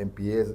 MPAs,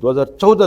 2014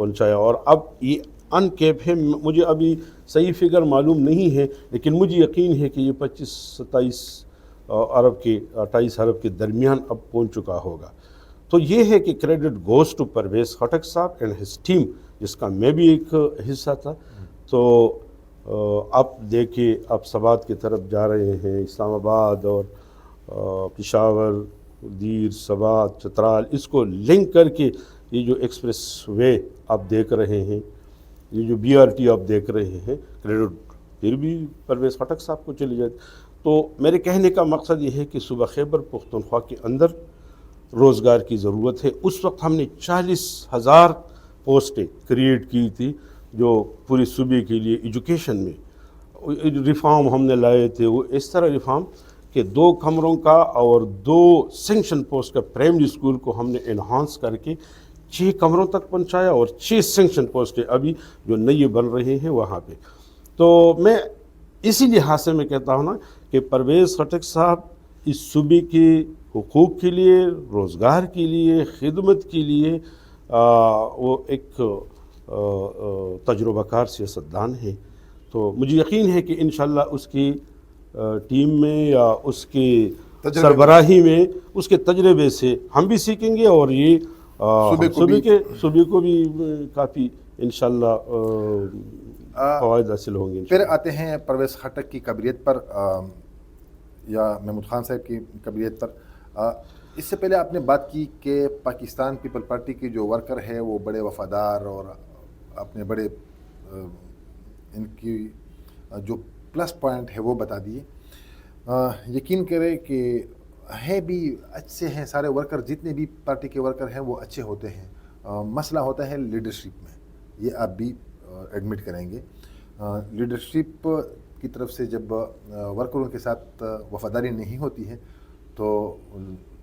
پہنچایا. اور اب یہ ان کیپ ہے, مجھے ابھی صحیح فگر معلوم نہیں ہے, لیکن مجھے یقین ہے کہ یہ 25-27 ارب کے 28 ارب کے درمیان اب پہنچ چکا ہوگا. تو یہ ہے کہ credit goes to Parvez Khattak صاحب اینڈ ہز ٹیم, جس کا میں بھی ایک حصہ تھا. تو اب دیکھیے اب سوات کی طرف جا رہے ہیں, اسلام آباد اور پشاور, دیر, سوات, چترال, اس کو لنک کر کے یہ جو ایکسپریس وے آپ دیکھ رہے ہیں, یہ جو BRT آپ دیکھ رہے ہیں, کریڈٹ پھر بھی پرویز خٹک صاحب کو چلی جائے. تو میرے کہنے کا مقصد یہ ہے کہ صوبہ خیبر پختونخوا کے اندر روزگار کی ضرورت ہے. اس وقت ہم نے 40,000 پوسٹیں کریٹ کی تھی جو پوری صوبے کے لیے ایجوکیشن میں ریفارم ہم نے لائے تھے. وہ اس طرح ریفارم کہ 2 کمروں کا اور 2 سینکشن پوسٹ کا پرائمری اسکول کو ہم نے انہانس کر کے 6 کمروں تک پہنچایا, اور 6 سینکشن پوسٹیں ابھی جو نئے بن رہے ہیں وہاں پہ. تو میں اسی لحاظ سے میں کہتا ہوں نا کہ پرویز خٹک صاحب اس صوبے کے حقوق کے لیے, روزگار کے لیے, خدمت کے لیے وہ ایک تجربہ کار سیاستدان ہیں. تو مجھے یقین ہے کہ انشاءاللہ اس کی ٹیم میں یا اس کی سربراہی میں اس کے تجربے سے ہم بھی سیکھیں گے, اور یہ صوبے کو بھی کافی انشاءاللہ فوائد حاصل ہوں گے. پھر آتے ہیں پرویز خٹک کی قابلیت پر یا محمود خان صاحب کی قابلیت پر. اس سے پہلے آپ نے بات کی کہ پاکستان پیپل پارٹی کے جو ورکر ہے وہ بڑے وفادار اور اپنے بڑے ان کی جو پلس پوائنٹ ہے وہ بتا دیے. یقین کریں کہ ہے بھی اچھے ہیں سارے ورکر, جتنے بھی پارٹی کے ورکر ہیں وہ اچھے ہوتے ہیں. مسئلہ ہوتا ہے لیڈرشپ میں, یہ آپ بھی ایڈمٹ کریں گے. لیڈرشپ کی طرف سے جب ورکروں کے ساتھ وفاداری نہیں ہوتی ہے تو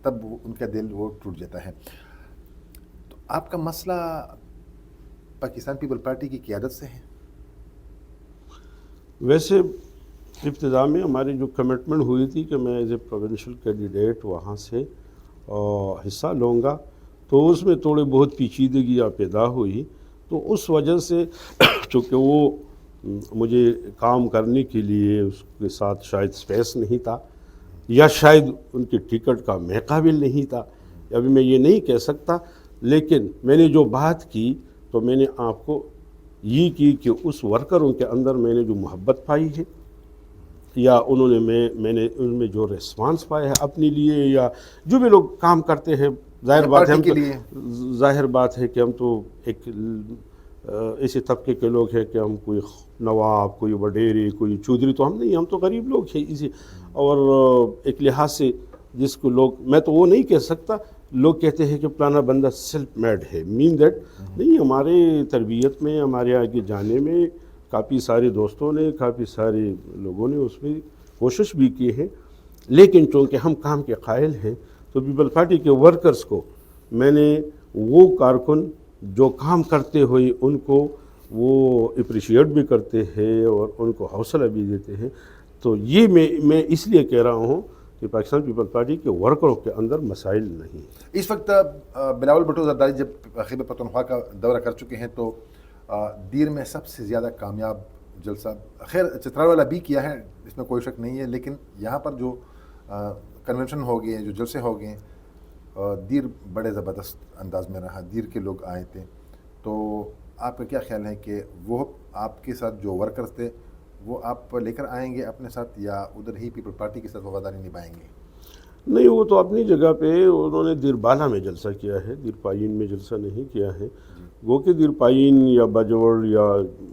تب ان کا دل وہ ٹوٹ جاتا ہے. تو آپ کا مسئلہ پاکستان پیپل پارٹی کی قیادت سے ہے؟ ویسے ابتدا میں ہماری جو کمٹمنٹ ہوئی تھی کہ میں ایز اے پروونشل کینڈیڈیٹ وہاں سے حصہ لوں گا, تو اس میں تھوڑے بہت پیچیدگیاں پیدا ہوئی. تو اس وجہ سے چونکہ وہ مجھے کام کرنے کے لیے اس کے ساتھ شاید اسپیس نہیں تھا, یا شاید ان کی ٹکٹ کا میں قابل نہیں تھا, ابھی میں یہ نہیں کہہ سکتا. لیکن میں نے جو بات کی تو میں نے آپ کو یہ کی کہ اس ورکروں کے اندر میں نے جو محبت پائی ہے, یا انہوں نے میں نے ان میں جو ریسپانس پایا ہے اپنے لیے, یا جو بھی لوگ کام کرتے ہیں, ظاہر بات ہے کہ ہم تو ایک ایسے طبقے کے لوگ ہیں کہ ہم کوئی نواب, کوئی وڈیری, کوئی چودھری تو ہم نہیں, ہم تو غریب لوگ ہیں اسی. اور ایک لحاظ سے جس کو لوگ, میں تو وہ نہیں کہہ سکتا, لوگ کہتے ہیں کہ فلانا بندہ سیلف میڈ ہے, مین دیٹ نہیں. ہمارے تربیت میں, ہمارے آگے جانے میں کافی سارے دوستوں نے, کافی سارے لوگوں نے اس میں کوشش بھی کی ہے. لیکن چونکہ ہم کام کے قائل ہیں تو پیپل پارٹی کے ورکرز کو میں نے وہ کارکن جو کام کرتے ہوئے ان کو وہ اپریشیٹ بھی کرتے ہیں اور ان کو حوصلہ بھی دیتے ہیں. تو یہ میں اس لیے کہہ رہا ہوں کہ پاکستان پیپل پارٹی کے ورکروں کے اندر مسائل نہیں. اس وقت بلاول بھٹو زرداری جب خیبر پختونخوا کا دورہ کر چکے ہیں تو دیر میں سب سے زیادہ کامیاب جلسہ, خیر چترال والا بھی کیا ہے, اس میں کوئی شک نہیں ہے, لیکن یہاں پر جو کنونشن ہو گئے ہیں, جو جلسے ہو گئے ہیں, دیر بڑے زبردست انداز میں رہا. دیر کے لوگ آئے تھے. تو آپ کا کیا خیال ہے کہ وہ آپ کے ساتھ جو ورکرز تھے وہ آپ لے کر آئیں گے اپنے ساتھ, یا ادھر ہی پیپل پارٹی کے ساتھ وفاداری نبھائیں گے؟ نہیں, وہ تو اپنی جگہ پہ انہوں نے دیر بالا میں جلسہ کیا ہے, دیر پائین میں جلسہ نہیں کیا ہے. وہ کہ دیر پائین یا بجوڑ یا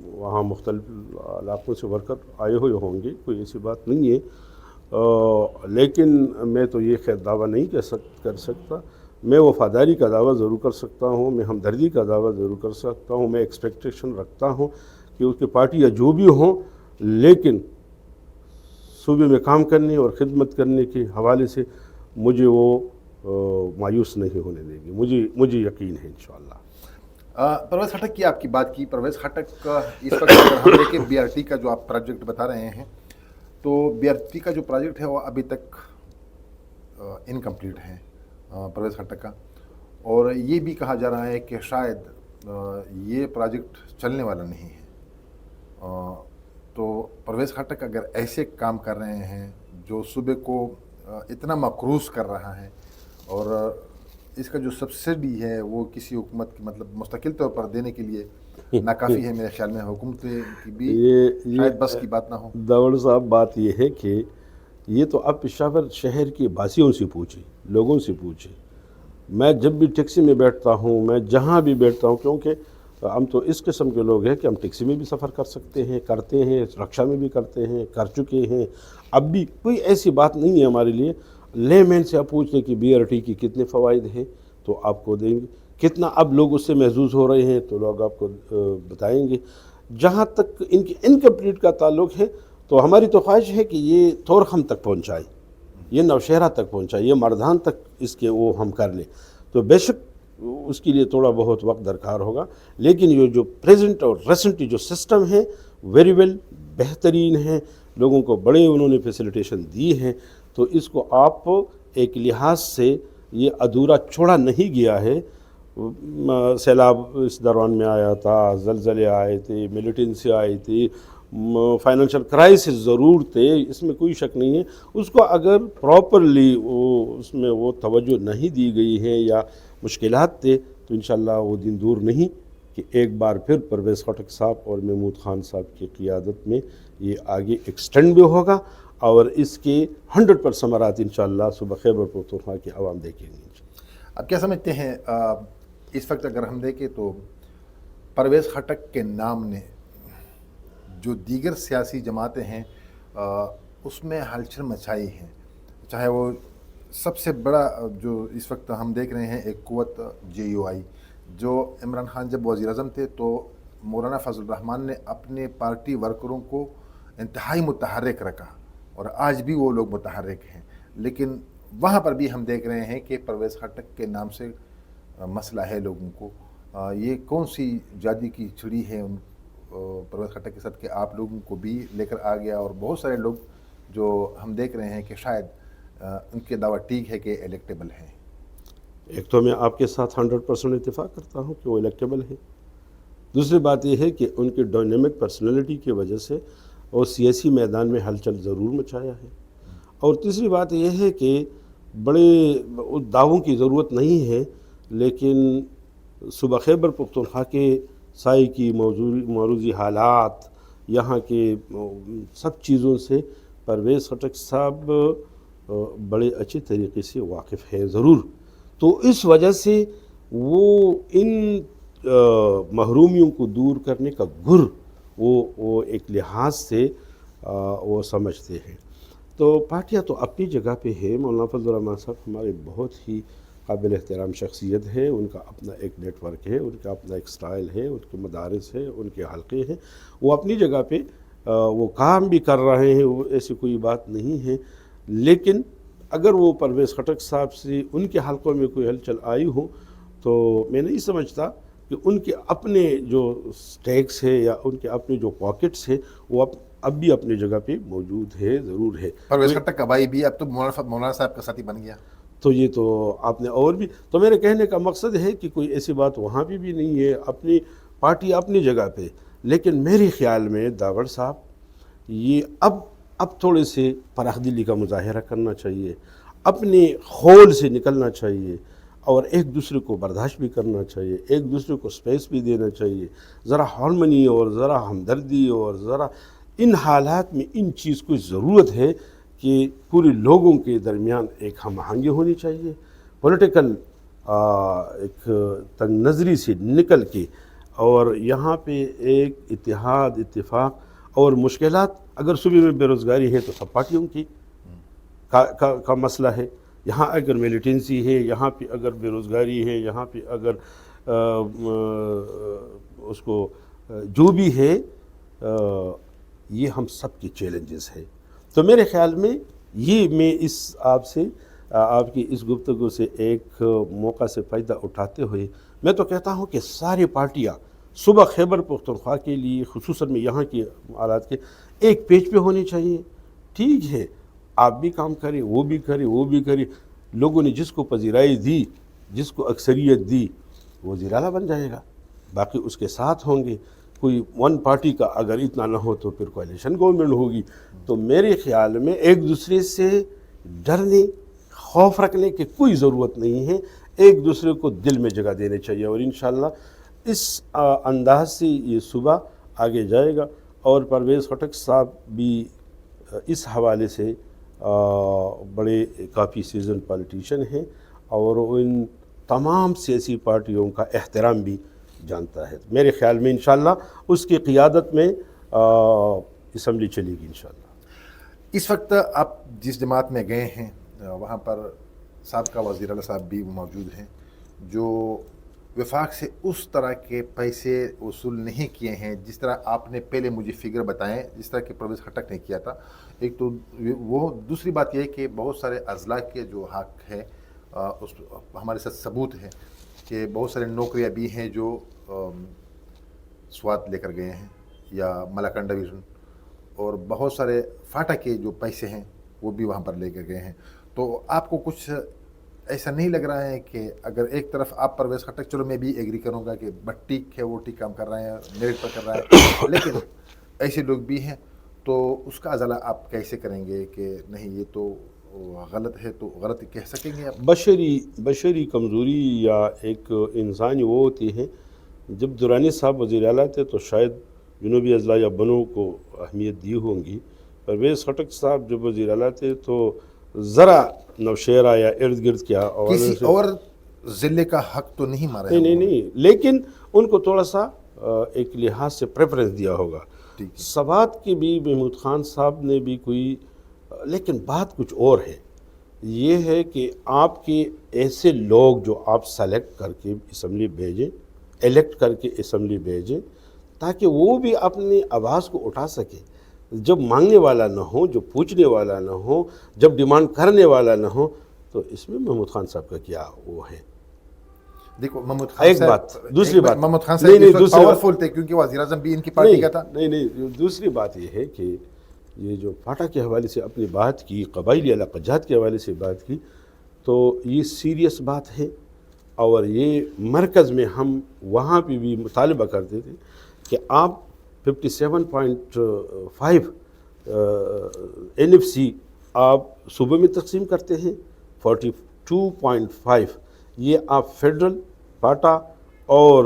وہاں مختلف علاقوں سے ورکر آئے ہوئے ہوں گے, کوئی ایسی بات نہیں ہے. لیکن میں تو یہ خیر دعویٰ نہیں کر سکتا. میں وفاداری کا دعویٰ ضرور کر سکتا ہوں, میں ہمدردی کا دعویٰ ضرور کر سکتا ہوں, میں ایکسپیکٹیشن رکھتا ہوں کہ اس کی پارٹی یا جو بھی ہوں, لیکن صوبے میں کام کرنے اور خدمت کرنے کے حوالے سے مجھے وہ مایوس نہیں ہونے دے گی. مجھے یقین ہے انشاءاللہ. پرویز خٹک کی آپ کی بات کی. پرویز خٹک اس وقت اگر ہم دیکھیں BRT کا جو آپ پروجیکٹ بتا رہے ہیں, تو BRT کا جو پروجیکٹ ہے وہ ابھی تک انکمپلیٹ ہے پرویز خٹک کا, اور یہ بھی کہا جا رہا ہے کہ شاید یہ پروجیکٹ چلنے والا نہیں ہے. تو پرویز خٹک اگر ایسے کام کر رہے ہیں جو صوبے کو اتنا مقروض کر رہا ہے اور اس کا جو سبسڈی ہے وہ کسی حکومت کی مطلب مستقل طور پر دینے کے لیے ناکافی ہے، میرے خیال میں حکومت کی بھی شاید بس کی بات نہ ہو. داوڑ صاحب بات یہ ہے کہ یہ تو آپ پشاور شہر کے باسیوں سے پوچھیں، لوگوں سے پوچھیں. میں جب بھی ٹیکسی میں بیٹھتا ہوں، میں جہاں بھی بیٹھتا ہوں، کیونکہ ہم تو اس قسم کے لوگ ہیں کہ ہم ٹیکسی میں بھی سفر کر سکتے ہیں، کرتے ہیں، رکشا میں بھی کرتے ہیں، کر چکے ہیں. اب بھی کوئی ایسی بات نہیں ہے ہمارے لیے. لے مین سے آپ پوچھ لیں کہ BRT کی کتنے فوائد ہیں تو آپ کو دیں گے. کتنا اب لوگ اس سے محظوظ ہو رہے ہیں تو لوگ آپ کو بتائیں گے. جہاں تک ان کی انکمپلیٹ کا تعلق ہے تو ہماری تو خواہش ہے کہ یہ تورخم تک پہنچائے، یہ نوشہرہ تک پہنچائے، یہ مردان تک اس کے وہ ہم کر لیں. تو بے شک اس کے لیے تھوڑا بہت وقت درکار ہوگا، لیکن یہ جو پریزنٹ اور ریسنٹ جو سسٹم ہے ویری ویل بہترین ہے. لوگوں کو بڑے انہوں نے فیسیلیٹیشن دی ہے. تو اس کو آپ ایک لحاظ سے یہ ادھورا چھوڑا نہیں گیا ہے. سیلاب اس دوران میں آیا تھا، زلزلے آئے تھے، ملیٹنسی آئی تھی، فائنینشیل کرائسس ضرور تھے، اس میں کوئی شک نہیں ہے. اس کو اگر پراپرلی اس میں وہ توجہ نہیں دی گئی ہے یا مشکلات تھے تو انشاءاللہ وہ دن دور نہیں کہ ایک بار پھر پرویز خٹک صاحب اور محمود خان صاحب کی قیادت میں یہ آگے ایکسٹینڈ بھی ہوگا اور اس کے 100% ثمرات انشاءاللہ صبح خیبر پختونخوا کی عوام دیکھیں گے. اب کیا سمجھتے ہیں اس وقت اگر ہم دیکھیں تو پرویز خٹک کے نام نے جو دیگر سیاسی جماعتیں ہیں اس میں ہلچل مچائی ہیں، چاہے وہ سب سے بڑا جو اس وقت ہم دیکھ رہے ہیں ایک قوت JUI، جو عمران خان جب وزیر اعظم تھے تو مولانا فضل الرحمان نے اپنے پارٹی ورکروں کو انتہائی متحرک رکھا اور آج بھی وہ لوگ متحرک ہیں. لیکن وہاں پر بھی ہم دیکھ رہے ہیں کہ پرویز خٹک کے نام سے مسئلہ ہے لوگوں کو. یہ کون سی جادو کی چھڑی ہے ان پرویز خٹک کے ساتھ کہ آپ لوگوں کو بھی لے کر آ گیا اور بہت سارے لوگ جو ہم دیکھ رہے ہیں کہ شاید ان کے دعویٰ ٹھیک ہے کہ الیکٹیبل ہیں. ایک تو میں آپ کے ساتھ 100% اتفاق کرتا ہوں کہ وہ الیکٹیبل ہے. دوسری بات یہ ہے کہ ان کی ڈائنامک پرسنالٹی کی وجہ سے وہ سیاسی میدان میں ہلچل ضرور مچایا ہے. اور تیسری بات یہ ہے کہ بڑے دعووں کی ضرورت نہیں ہے، لیکن صوبہ خیبر پختونخوا کے سائے کی موروثی حالات، یہاں کے سب چیزوں سے پرویز خٹک صاحب بڑے اچھے طریقے سے واقف ہے ضرور. تو اس وجہ سے وہ ان محرومیوں کو دور کرنے کا گر وہ ایک لحاظ سے وہ سمجھتے ہیں. تو پارٹیاں تو اپنی جگہ پہ ہے. مولانا فضل الرحمان صاحب ہمارے بہت ہی قابل احترام شخصیت ہے، ان کا اپنا ایک نیٹ ورک ہے، ان کا اپنا ایک سٹائل ہے، ان کے مدارس ہے، ان کے حلقے ہیں. وہ اپنی جگہ پہ وہ کام بھی کر رہے ہیں، وہ ایسی کوئی بات نہیں ہے. لیکن اگر وہ پرویز خٹک صاحب سے ان کے حلقوں میں کوئی ہلچل آئی ہو تو میں نہیں سمجھتا کہ ان کے اپنے جو سٹیکس ہے یا ان کے اپنے جو پاکٹس ہیں وہ اب بھی اپنی جگہ پہ موجود ہے، ضرور ہے. پرویز خٹک کا بھائی بھی اب تو مولانا صاحب کا ساتھی بن گیا. تو یہ تو آپ نے اور بھی تو میرے کہنے کا مقصد ہے کہ کوئی ایسی بات وہاں بھی نہیں ہے. اپنی پارٹی اپنی جگہ پہ. لیکن میرے خیال میں داوڑ صاحب یہ اب تھوڑے سے پراخ دلی کا مظاہرہ کرنا چاہیے، اپنے خول سے نکلنا چاہیے اور ایک دوسرے کو برداشت بھی کرنا چاہیے، ایک دوسرے کو سپیس بھی دینا چاہیے. ذرا ہارمنی اور ذرا ہمدردی اور ذرا ان حالات میں ان چیز کو ضرورت ہے کہ پورے لوگوں کے درمیان ایک ہم آہنگی ہونی چاہیے. پولیٹیکل ایک تنگ نظری سے نکل کے اور یہاں پہ ایک اتحاد، اتفاق اور مشکلات. اگر صوبے میں بے روزگاری ہے تو سب پارٹیوں کی کا مسئلہ ہے. یہاں اگر ملیٹنسی ہے، یہاں پہ اگر بے روزگاری ہے، یہاں پہ اگر اس کو جو بھی ہے یہ ہم سب کی چیلنجز ہے. تو میرے خیال میں یہ میں آپ کی اس گفتگو سے ایک موقع سے فائدہ اٹھاتے ہوئے میں تو کہتا ہوں کہ ساری پارٹیاں صوبہ خیبر پختونخوا کے لیے، خصوصاً میں یہاں کی حالات کے ایک پیج پہ ہونی چاہیے. ٹھیک ہے آپ بھی کام کریں، وہ بھی کریں. لوگوں نے جس کو پذیرائی دی، جس کو اکثریت دی، وہ وزیر اعلیٰ بن جائے گا. باقی اس کے ساتھ ہوں گے. کوئی ون پارٹی کا اگر اتنا نہ ہو تو پھر کوalition گورنمنٹ ہوگی. تو میرے خیال میں ایک دوسرے سے ڈرنے خوف رکھنے کی کوئی ضرورت نہیں ہے, ایک دوسرے کو دل میں جگہ دینے چاہیے, اور انشاءاللہ اس انداز سے یہ صوبہ آگے جائے گا. اور پرویز خٹک صاحب بھی اس حوالے سے بڑے کافی سیزن پالیٹیشین ہیں, اور ان تمام سیاسی پارٹیوں کا احترام بھی جانتا ہے. میرے خیال میں انشاءاللہ اس کی قیادت میں اسمبلی چلے گی انشاءاللہ. اس وقت آپ جس جماعت میں گئے ہیں وہاں پر سابقہ وزیر اعلیٰ صاحب بھی موجود ہیں جو وفاق سے اس طرح کے پیسے وصول نہیں کیے ہیں جس طرح آپ نے پہلے مجھے فگر بتائیں, جس طرح کہ پرویز خٹک نے کیا تھا. ایک تو وہ, دوسری بات یہ ہے کہ بہت سارے اضلاع کے جو حق ہے اس ہمارے ساتھ ثبوت ہے کہ بہت سارے نوکریاں بھی ہیں جو سوات لے کر گئے ہیں یا ملاکنڈ ڈویژن, اور بہت سارے فاٹا کے جو پیسے ہیں وہ بھی وہاں پر لے کر گئے ہیں. تو آپ کو کچھ ایسا نہیں لگ رہا ہے کہ اگر ایک طرف آپ پرویز خٹک, چلو میں بھی ایگری کروں گا کہ ٹھیک ہے وہ ٹھیک کام کر رہے ہیں, میرٹ پر کر رہا ہے, لیکن ایسے لوگ بھی ہیں, تو اس کا ازالہ آپ کیسے کریں گے کہ نہیں یہ تو غلط ہے, تو غلط کہہ سکیں گے آپ؟ بشری کمزوری یا ایک انسانی وہ ہوتی ہے. جب درانی صاحب وزیر اعلیٰ تھے تو شاید جنوبی اضلاع یا بنوں کو اہمیت دی ہوں گی. پرویز خٹک صاحب جب وزیر اعلیٰ تھے تو ذرا نوشہرہ یا ارد گرد کیا کسی اور ضلع کا حق تو نہیں مارا؟ نہیں, لیکن ان کو تھوڑا سا ایک لحاظ سے پریفرنس دیا ہوگا. سوات کے بھی محمود خان صاحب نے بھی کوئی, لیکن بات کچھ اور ہے. یہ ہے کہ آپ کے ایسے لوگ جو آپ سلیکٹ کر کے اسمبلی بھیجیں, الیکٹ کر کے اسمبلی بھیجیں, تاکہ وہ بھی اپنی آواز کو اٹھا سکے. جب مانگنے والا نہ ہو, جو پوچھنے والا نہ ہو, جب ڈیمانڈ کرنے والا نہ ہو, تو اس میں محمود خان صاحب کا کیا وہ ہے؟ دیکھو محمود خان ایک صاحب, بات, دوسری بات, محمود خان صاحب پاورفل تھے کیونکہ وزیر اعظم بھی ان کی پارٹی کا تھا. نہیں, دوسری بات یہ ہے کہ یہ جو فاٹا کے حوالے سے اپنی بات کی, قبائلی علاقہ جات کے حوالے سے بات کی, تو یہ سیریس بات ہے. اور یہ مرکز میں ہم وہاں پہ بھی مطالبہ کرتے تھے کہ آپ 57.5 NFC آپ صوبے میں تقسیم کرتے ہیں, 42.5 یہ آپ فیڈرل فاٹا اور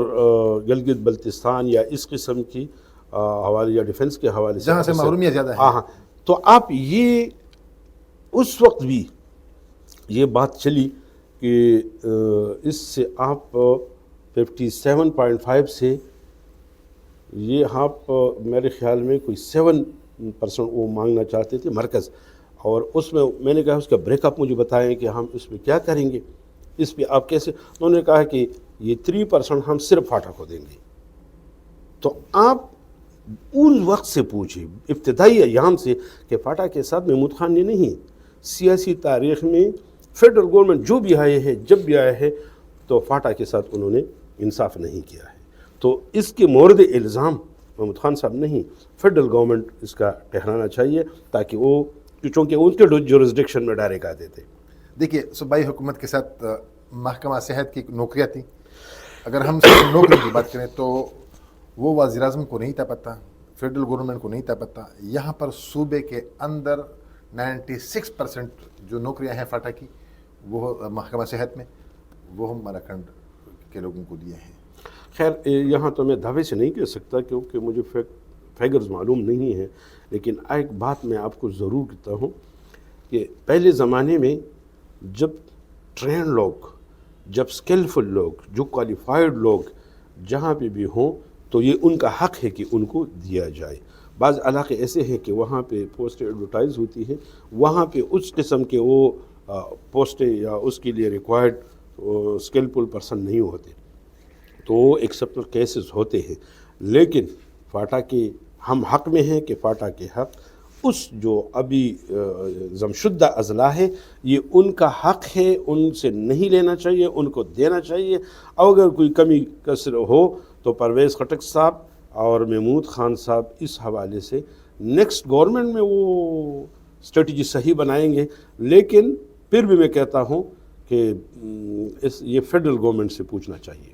گلگت بلتستان یا اس قسم کی حوالے یا ڈیفنس کے حوالے سے جہاں سے محرومیت زیادہ ہے. ہاں, تو آپ یہ اس وقت بھی یہ بات چلی کہ اس سے آپ 57.5 سے یہ آپ میرے خیال میں کوئی 7% وہ مانگنا چاہتے تھے مرکز. اور اس میں نے کہا اس کا بریک اپ مجھے بتائیں کہ ہم اس میں کیا کریں گے, اس پہ آپ کیسے. انہوں نے کہا کہ یہ 3% ہم صرف فاٹا کو دیں گے. تو آپ اس وقت سے پوچھیں ابتدائی ایام سے کہ فاٹا کے ساتھ محمود خان نے نہیں, سیاسی تاریخ میں فیڈرل گورنمنٹ جو بھی آئے ہیں, جب بھی آئے ہیں, تو فاٹا کے ساتھ انہوں نے انصاف نہیں کیا ہے. تو اس کے مورد الزام محمود خان صاحب نہیں, فیڈرل گورنمنٹ اس کا ٹھہرانا چاہیے, تاکہ وہ, چونکہ ان کے جورسڈکشن میں ڈائریکٹ آتے تھے. دیکھیے صوبائی حکومت کے ساتھ محکمہ صحت کی نوکریاں تھیں. اگر ہم نوکری کی بات کریں تو وہ وزیر اعظم کو نہیں تھا پتہ, فیڈرل گورنمنٹ کو نہیں تھا پتہ. یہاں پر صوبے کے اندر 96% جو نوکریاں ہیں فاٹا کی وہ محکمہ صحت میں, وہ ہم ملاکنڈ کے لوگوں کو دیے ہیں. خیر یہاں تو میں دعوے سے نہیں کہہ سکتا کیونکہ مجھے فیگرز معلوم نہیں ہیں, لیکن ایک بات میں آپ کو ضرور کہتا ہوں کہ پہلے زمانے میں جب ٹرین لوگ, جب سکلفل لوگ, جو کوالیفائڈ لوگ جہاں پہ بھی ہوں, تو یہ ان کا حق ہے کہ ان کو دیا جائے. بعض علاقے ایسے ہیں کہ وہاں پہ پوسٹیں ایڈورٹائز ہوتی ہیں, وہاں پہ اس قسم کے وہ پوسٹیں یا اس کے لیے ریکوائرڈ سکلفل پرسن نہیں ہوتے, تو وہ ایکسیپٹل کیسز ہوتے ہیں. لیکن فاٹا کے ہم حق میں ہیں کہ فاٹا کے حق اس جو ابھی ضمشدہ اضلاع ہے, یہ ان کا حق ہے, ان سے نہیں لینا چاہیے, ان کو دینا چاہیے. اور اگر کوئی کمی کسر ہو تو پرویز خٹک صاحب اور محمود خان صاحب اس حوالے سے نیکسٹ گورنمنٹ میں وہ اسٹریٹجی صحیح بنائیں گے. لیکن پھر بھی میں کہتا ہوں کہ یہ فیڈرل گورنمنٹ سے پوچھنا چاہیے.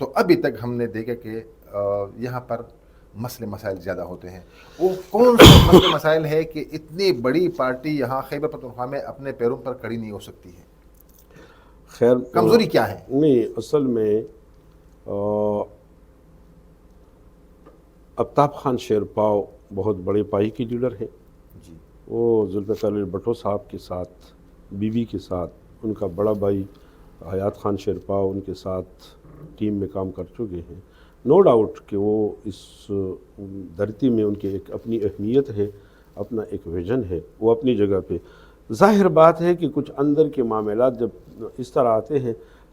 تو ابھی تک ہم نے دیکھا کہ یہاں پر مسئلے مسائل زیادہ ہوتے ہیں. وہ کون سے مسئلے مسائل ہے کہ اتنی بڑی پارٹی یہاں خیبر پختونخوا میں اپنے پیروں پر کھڑی نہیں ہو سکتی ہے؟ خیر کمزوری کیا ہے؟ نہیں، اصل میں آفتاب خان شیرپاؤ بہت بڑے پائی کی لیڈر ہیں. جی. وہ ذوالفقار علی بھٹو صاحب کے ساتھ، بیوی کے ساتھ، ان کا بڑا بھائی حیات خان شیرپاؤ ان کے ساتھ ٹیم میں کام کر چکے ہیں. نو ڈاؤٹ کہ وہ اس دھرتی میں ان کی ایک اپنی اہمیت ہے، اپنا ایک ویژن ہے، وہ اپنی جگہ پہ. ظاہر بات ہے کہ کچھ اندر کے معاملات جب اس طرح آتے ہیں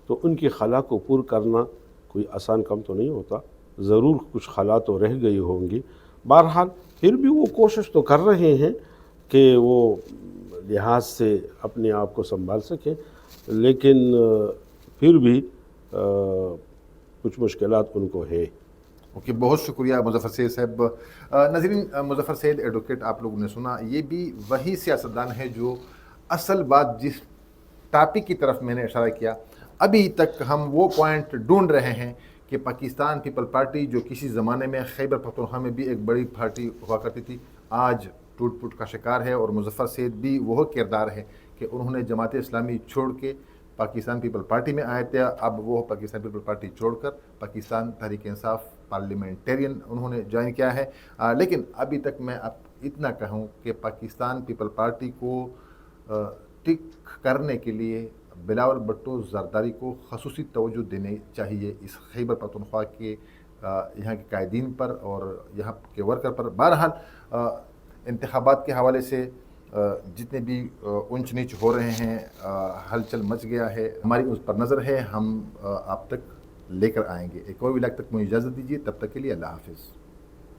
تو ان کی خلا کو پور کرنا کوئی آسان کام تو نہیں ہوتا. ضرور کچھ خلا تو رہ گئی ہوں گی. بہرحال پھر بھی وہ کوشش تو کر رہے ہیں کہ وہ لحاظ سے اپنے آپ کو سنبھال سکیں، لیکن پھر بھی کچھ مشکلات ان کو ہے. اوکے، بہت شکریہ مظفر سید صاحب. ناظرین، مظفر سید ایڈوکیٹ آپ لوگوں نے سنا، یہ بھی وہی سیاستدان ہے جو اصل بات جس ٹاپک کی طرف میں نے اشارہ کیا، ابھی تک ہم وہ پوائنٹ ڈھونڈ رہے ہیں کہ پاکستان پیپل پارٹی جو کسی زمانے میں خیبر پختونخوا میں بھی ایک بڑی پارٹی ہوا کرتی تھی، آج ٹوٹ پھوٹ کا شکار ہے. اور مظفر سید بھی وہ کردار ہے کہ انہوں نے جماعت اسلامی چھوڑ کے پاکستان پیپل پارٹی میں آئے تھے. اب وہ پاکستان پیپل پارٹی چھوڑ کر پاکستان تحریک انصاف پارلیمنٹیرین انہوں نے جوائن کیا ہے. لیکن ابھی تک میں اب اتنا کہوں کہ پاکستان پیپل پارٹی کو ٹک کرنے کے لیے بلاول بھٹو زرداری کو خصوصی توجہ دینی چاہیے اس خیبر پختونخوا کے یہاں کے قائدین پر اور یہاں کے ورکر پر. بہرحال انتخابات کے حوالے سے جتنے بھی اونچ نیچ ہو رہے ہیں، ہلچل مچ گیا ہے، ہماری اس پر نظر ہے، ہم آپ تک لے کر آئیں گے. ایک اور ولاگ تک مجھے اجازت دیجیے، تب تک کے لیے اللہ حافظ.